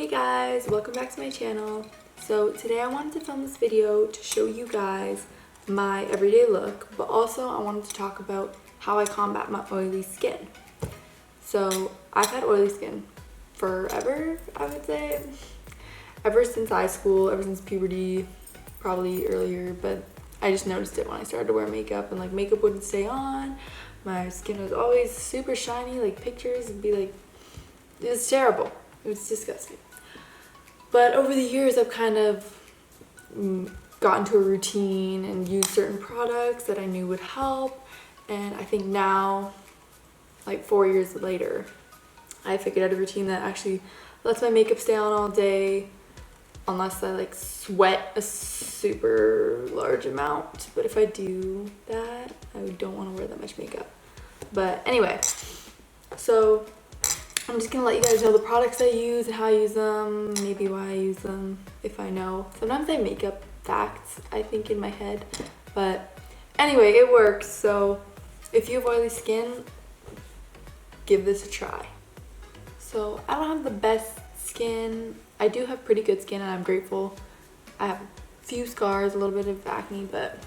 Hey guys, welcome back to my channel. So today I wanted to film this video to show you guys my everyday look, but also I wanted to talk about how I combat my oily skin. So I've had oily skin forever, I would say. Ever since high school, ever since puberty, probably earlier, but I just noticed it when I started to wear makeup and like makeup wouldn't stay on. My skin was always super shiny, like pictures would be like, it was terrible. It was disgusting. But over the years, I've kind of gotten to a routine and used certain products that I knew would help. And I think now, like 4 years later, I figured out a routine that actually lets my makeup stay on all day, unless I like sweat a super large amount. But if I do that, I don't want to wear that much makeup. But anyway, so I'm just gonna let you guys know the products I use and how I use them, maybe why I use them, if I know. Sometimes I make up facts, I think, in my head, but anyway, it works. So if you have oily skin, give this a try. So I don't have the best skin. I do have pretty good skin and I'm grateful. I have a few scars, a little bit of acne, but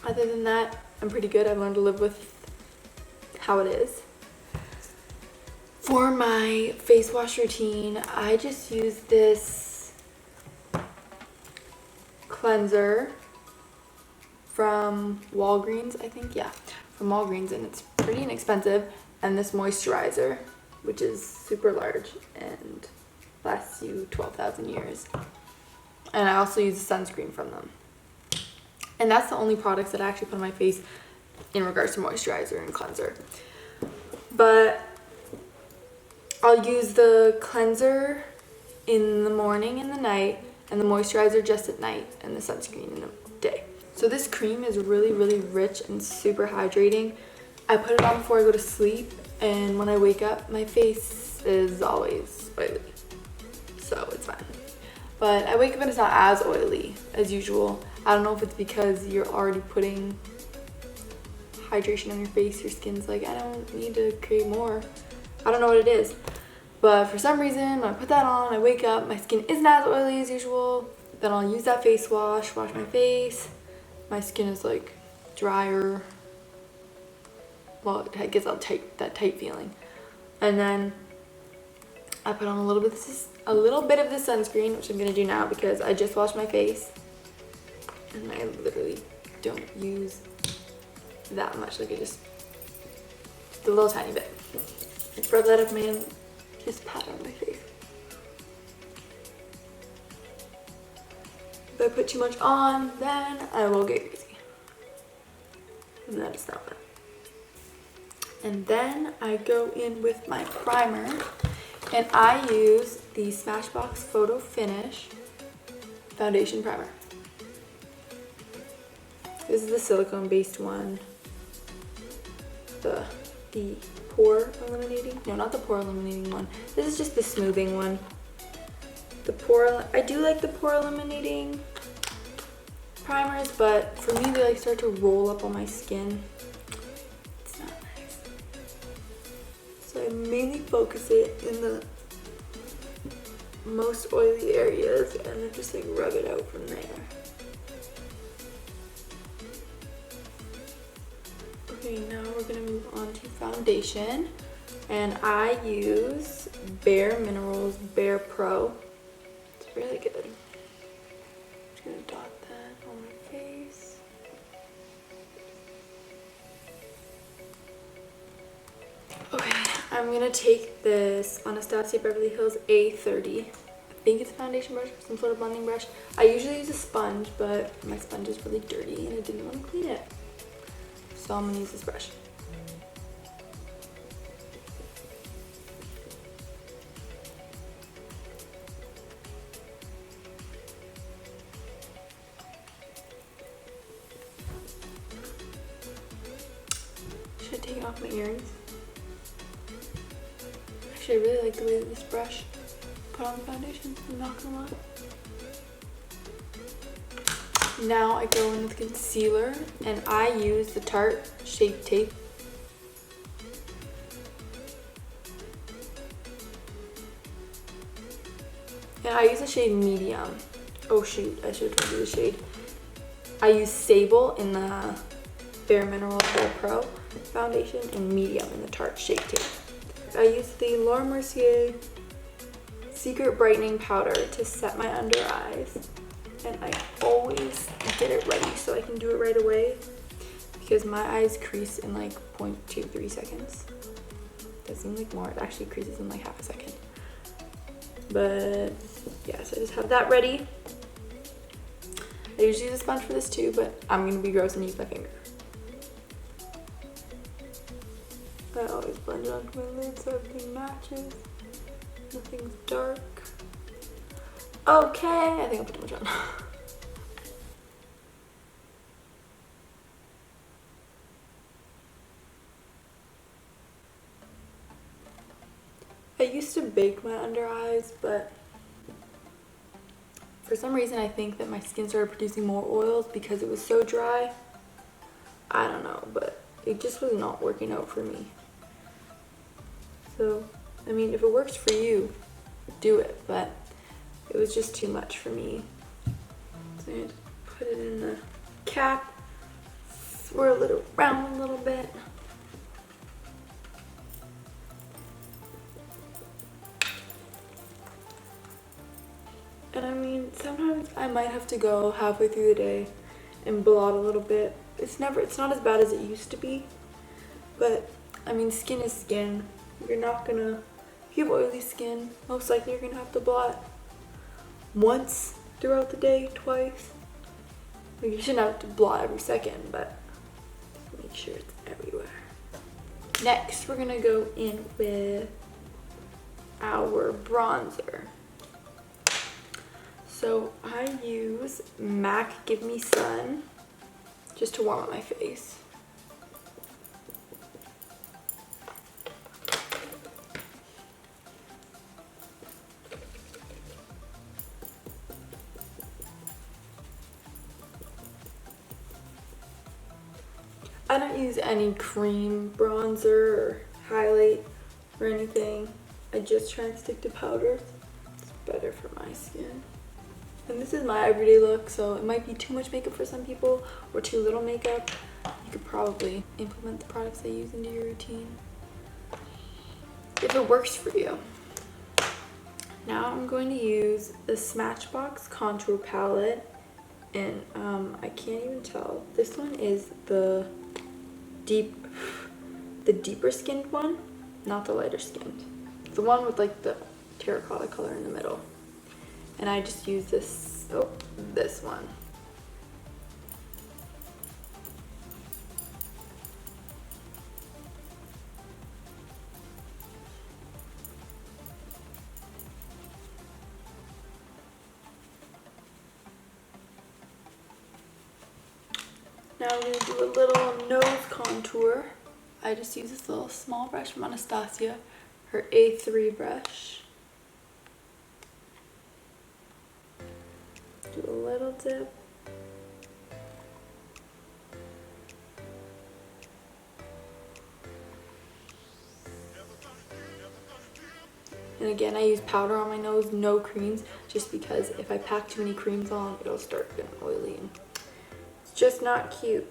other than that, I'm pretty good. I've learned to live with how it is. For my face wash routine, I just use this cleanser from Walgreens, I think, yeah, from Walgreens, and it's pretty inexpensive, and this moisturizer, which is super large and lasts you 12,000 years. And I also use a sunscreen from them. And that's the only products that I actually put on my face in regards to moisturizer and cleanser. But I'll use the cleanser in the morning and the night, and the moisturizer just at night, and the sunscreen in the day. So this cream is really, really rich and super hydrating. I put it on before I go to sleep, and when I wake up, my face is always oily. So it's fine. But I wake up and it's not as oily as usual. I don't know if it's because you're already putting hydration on your face. Your skin's like, I don't need to create more. I don't know what it is, but for some reason when I put that on, I wake up, my skin isn't as oily as usual. Then I'll use that face wash, wash my face. My skin is like drier. Well, it gets all tight, that tight feeling. And then I put on a little bit of this sunscreen, which I'm gonna do now because I just washed my face, and I literally don't use that much. Like just a little tiny bit. Rub that up, man. Just pat on my face. If I put too much on, then I will get greasy. And that is not fun. And then I go in with my primer, and I use the Smashbox Photo Finish Foundation Primer. This is the silicone-based one. The pore eliminating? No, not the pore eliminating one. This is just the smoothing one. I do like the pore eliminating primers, but for me they like start to roll up on my skin. It's not nice. So I mainly focus it in the most oily areas and then just like rub it out from there. Okay, now we're gonna move on to foundation, and I use Bareminerals BarePro. It's really good. I'm just gonna dot that on my face. Okay, I'm gonna take this Anastasia Beverly Hills A30. I think it's a foundation brush or some sort of blending brush. I usually use a sponge, but my sponge is really dirty and I didn't want to clean it. So I'm gonna use this brush. Should I take off my earrings? Actually, I really like the way that this brush put on the foundation, I'm not gonna lie. Now I go in with concealer, and I use the Tarte Shape Tape. then I use the shade Medium. Oh shoot, I should have told you the shade. I use Sable in the Bareminerals BarePro foundation and Medium in the Tarte Shake Tape. I use the Mercier Secret Brightening Powder to set my under eyes. And I always get it ready so I can do it right away because my eyes crease in like 0.23 seconds. That seems like more. It actually creases in like half a second. But yeah, so I just have that ready. I usually use a sponge for this too, but I'm gonna be gross and use my finger. I always blend it onto my lid so everything matches. Nothing's dark. Okay, I think I put too much on. I used to bake my under eyes, but for some reason I think that my skin started producing more oils because it was so dry. I don't know, but it just was not working out for me. So, I mean, if it works for you, do it, but it was just too much for me. So I just put it in the cap, swirl it around a little bit. And I mean, sometimes I might have to go halfway through the day and blot a little bit. It's not as bad as it used to be, but I mean, skin is skin. You're not gonna, if you have oily skin, most likely you're gonna have to blot once throughout the day, twice. Like, you shouldn't have to blot every second, but make sure it's everywhere. Next, we're gonna go in with our bronzer. So I use MAC Give Me Sun just to warm up my face. I don't use any cream bronzer or highlight or anything. I just try and stick to powder. It's better for my skin. And this is my everyday look, so it might be too much makeup for some people or too little makeup. You could probably implement the products I use into your routine if it works for you. Now I'm going to use the Smashbox contour palette, and I can't even tell. This one is the deeper skinned one, not the lighter skinned. The one with like the terracotta color in the middle. And I just use this one. Now I'm going to do a little nose contour. I just use this little small brush from Anastasia, her A3 brush. Do a little dip. And again, I use powder on my nose, no creams, just because if I pack too many creams on, it'll start getting oily and it's just not cute.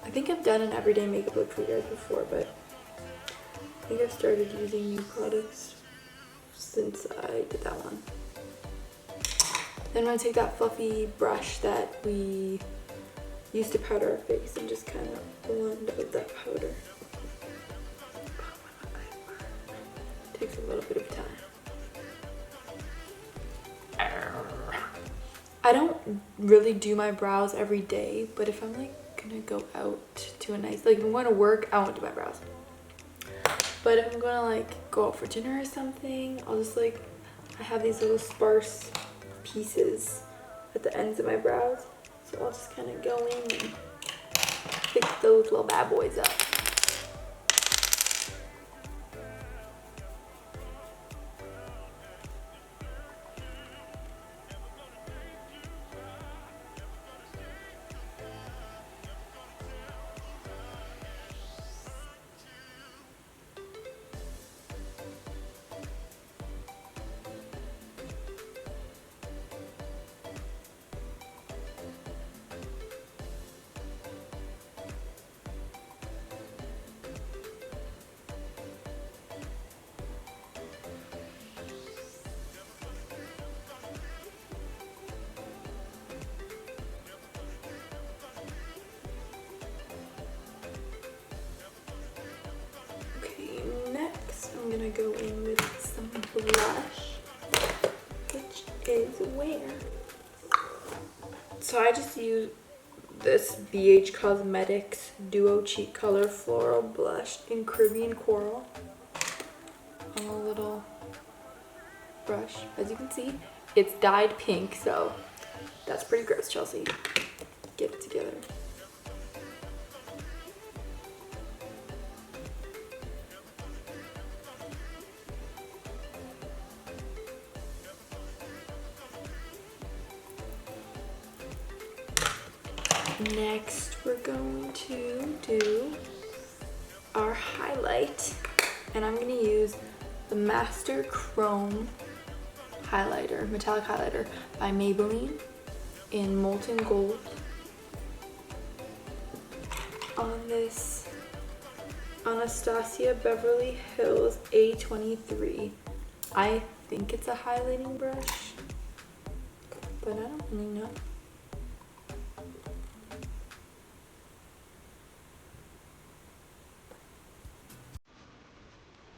I think I've done an everyday makeup look for you guys before, but I think I've started using new products since I did that one. Then I'm going to take that fluffy brush that we used to powder our face and just kind of blend out that powder. Takes a little bit of time. I don't really do my brows every day, but if I'm like gonna go out to a nice, like if I'm going to work, I won't do my brows. But if I'm gonna like go out for dinner or something, I'll just like, I have these little sparse pieces at the ends of my brows, So I'll just kind of go in and fix those little bad boys up. Next, I'm gonna go in with some blush, which is where. So I just use this BH Cosmetics Duo Cheek Color Floral Blush in Caribbean Coral on a little brush. As you can see, it's dyed pink, so that's pretty gross, Chelsea. Get it together. Next, we're going to do our highlight, and I'm going to use the Master Chrome highlighter, metallic highlighter by Maybelline in Molten Gold on this Anastasia Beverly Hills A23. I think it's a highlighting brush, but I don't really know.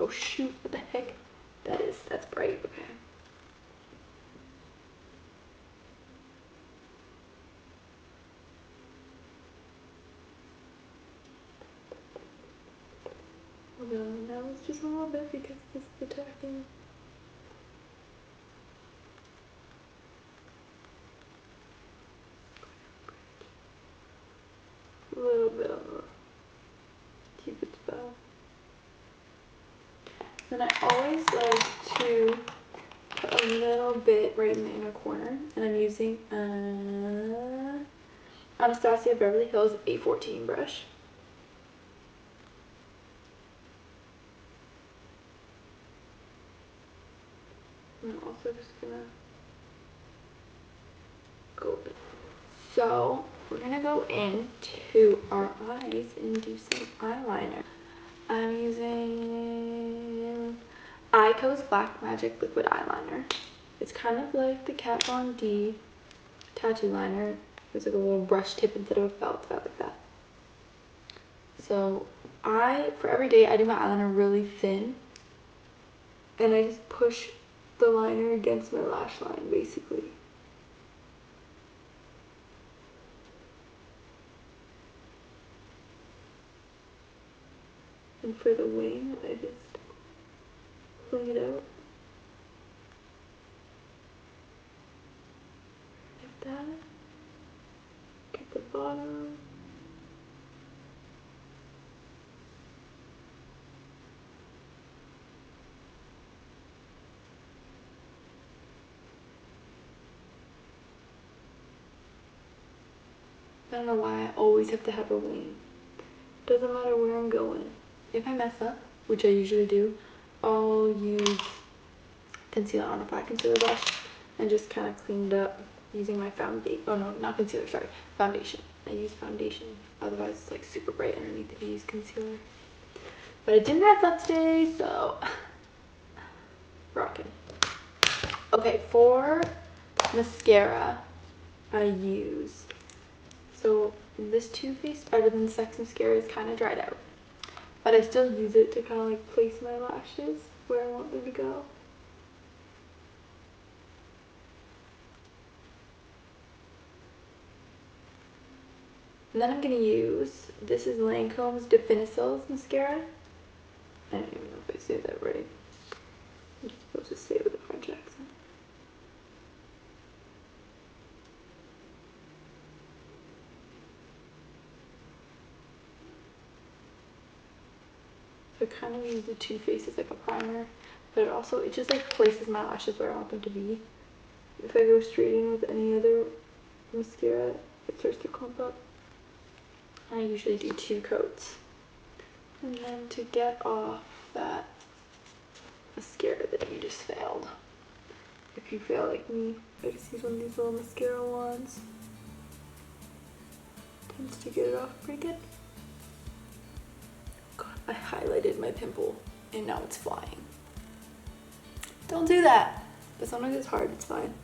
Oh shoot, what the heck? That's bright, okay. Hold on, now it's just a little bit because this is attacking. A little bit on the Cupid's bow. Then I always like to put a little bit right in the inner corner, and I'm using Anastasia Beverly Hills A14 brush. I'm also just gonna go with it. So we're gonna go into our eyes and do some eyeliner. I'm using Eyeko's Black Magic Liquid Eyeliner. It's kind of like the Kat Von D tattoo liner. There's like a little brush tip instead of a felt, I like that. So for every day, I do my eyeliner really thin, and I just push the liner against my lash line, basically. And for the wing, I just fling it out. Like that. Get the bottom. I don't know why I always have to have a wing. Doesn't matter where I'm going. If I mess up, which I usually do, I'll use concealer on a black concealer brush and just kind of clean it up using my foundation. Oh no, not concealer, sorry, foundation. I use foundation, otherwise it's like super bright underneath if you use concealer. But I didn't have that today, so rocking. Okay, for mascara, I use, so this Too Faced Better Than Sex mascara is kind of dried out, but I still use it to kind of like place my lashes where I want them to go. And then I'm going to use, this is Lancome's Definicils mascara. I don't even know if I say that right. I'm supposed to say it with a French accent. I kind of use the Too Faced as like a primer, but it just like places my lashes where I want them to be. If I go straight in with any other mascara, it starts to clump up. I usually do 2 coats. And then to get off that mascara that you just failed, if you fail like me, I just use one of these little mascara wands. Tends to get it off pretty good. God, I highlighted my pimple and now it's flying. Don't do that. But sometimes it's hard, it's fine.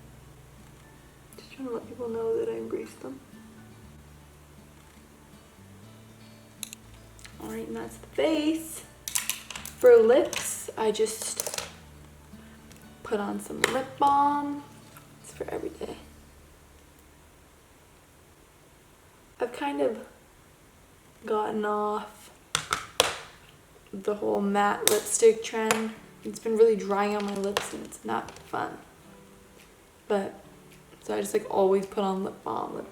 Just trying to let people know that I embrace them. Alright, and that's the face. For lips, I just put on some lip balm. It's for every day. I've kind of gotten off the whole matte lipstick trend. It's been really drying on my lips and it's not fun. But, so I just like always put on lip balm.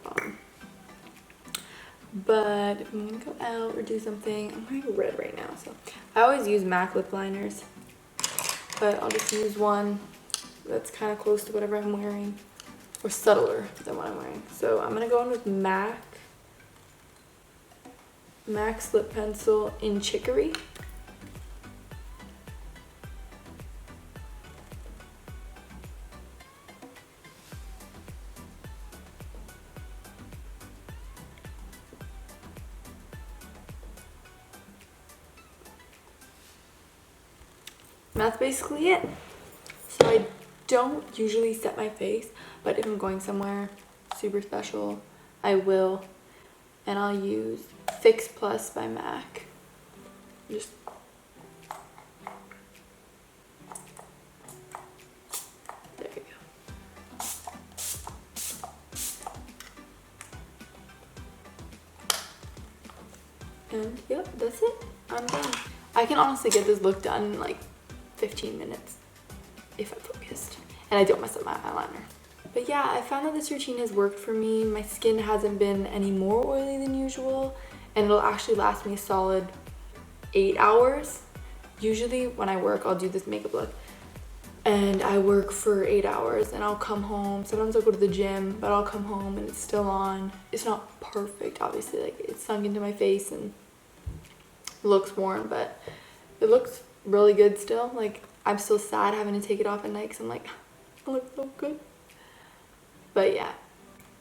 But if I'm gonna go out or do something, I'm wearing red right now, so I always use MAC lip liners, but I'll just use one that's kind of close to whatever I'm wearing, or subtler than what I'm wearing. So I'm gonna go in with MAC's lip pencil in Chicory. And that's basically it. So I don't usually set my face, but if I'm going somewhere super special, I will. And I'll use Fix Plus by MAC. Just there you go. And yep, that's it. I'm done. I can honestly get this look done in like 15 minutes if I'm focused and I don't mess up my eyeliner. But yeah, I found that this routine has worked for me. My skin hasn't been any more oily than usual, and it'll actually last me a solid 8 hours. Usually when I work, I'll do this makeup look and I work for 8 hours and I'll come home. Sometimes I'll go to the gym, but I'll come home and it's still on. It's not perfect, obviously, like it's sunk into my face and looks worn, but it looks really good still. Like, I'm still sad having to take it off at night because I'm like, I look so good. But yeah,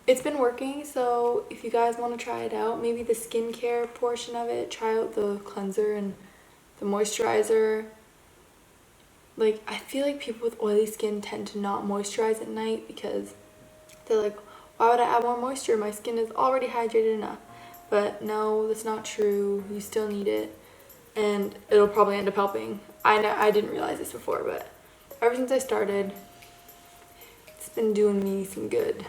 it's been working. So if you guys want to try it out, maybe the skincare portion of it, try out the cleanser and the moisturizer. Like, I feel like people with oily skin tend to not moisturize at night because they're like, why would I add more moisture? My skin is already hydrated enough. But no, that's not true. You still need it. And it'll probably end up helping. I didn't realize this before, but ever since I started, it's been doing me some good.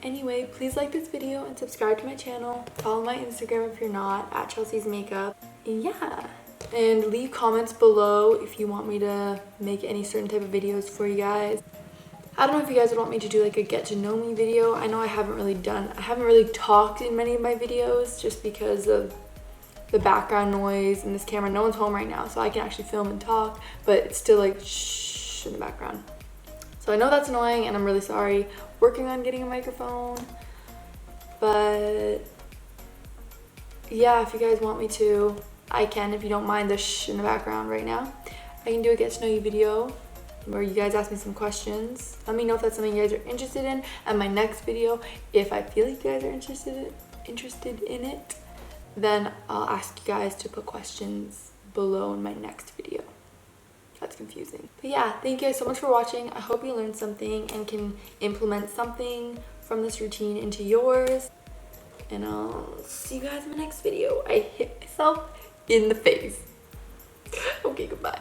Anyway, please like this video and subscribe to my channel. Follow my Instagram if you're not, at Chelsea's Makeup. Yeah. And leave comments below if you want me to make any certain type of videos for you guys. I don't know if you guys would want me to do like a get to know me video. I know I haven't really talked in many of my videos just because of the background noise and this camera. No one's home right now, so I can actually film and talk, but it's still like shh in the background. So I know that's annoying and I'm really sorry. Working on getting a microphone, but yeah, if you guys want me to, I can. If you don't mind the shh in the background right now, I can do a get to know you video where you guys ask me some questions. Let me know if that's something you guys are interested in. And my next video, if I feel like you guys are interested in it, then I'll ask you guys to put questions below in my next video. That's confusing. But yeah, thank you guys so much for watching. I hope you learned something and can implement something from this routine into yours. And I'll see you guys in the next video. I hit myself in the face. Okay, goodbye.